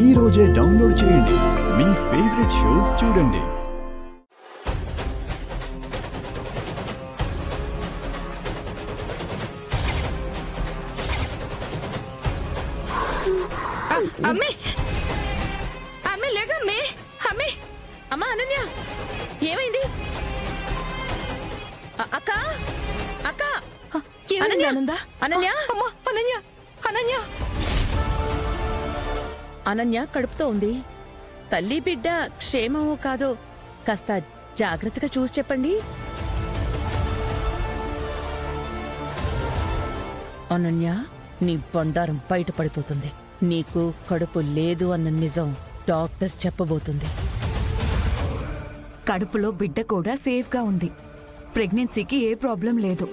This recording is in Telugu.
ఈ రోజే డౌన్లోడ్ చేయండి. మీ ఫేవరెట్ షోస్ చూడండి. అమ్మే అమ్మే లేకమ్మే అమ్మే అమ్మా అనన్య ఏమైంది? అక్క అక్క అనన్య అనన్య అమ్మా అనన్య అనన్య అనన్య కడుపుతో ఉంది. తల్లి బిడ్డ క్షేమమో కాదో కాస్త జాగ్రత్తగా చూసి చెప్పండి. అనన్య నీ బండారం బయటపడిపోతుంది. నీకు కడుపు లేదు అన్న నిజం డాక్టర్ చెప్పబోతుంది. కడుపులో బిడ్డ కూడా సేఫ్గా ఉంది. ప్రెగ్నెన్సీకి ఏ ప్రాబ్లం లేదు.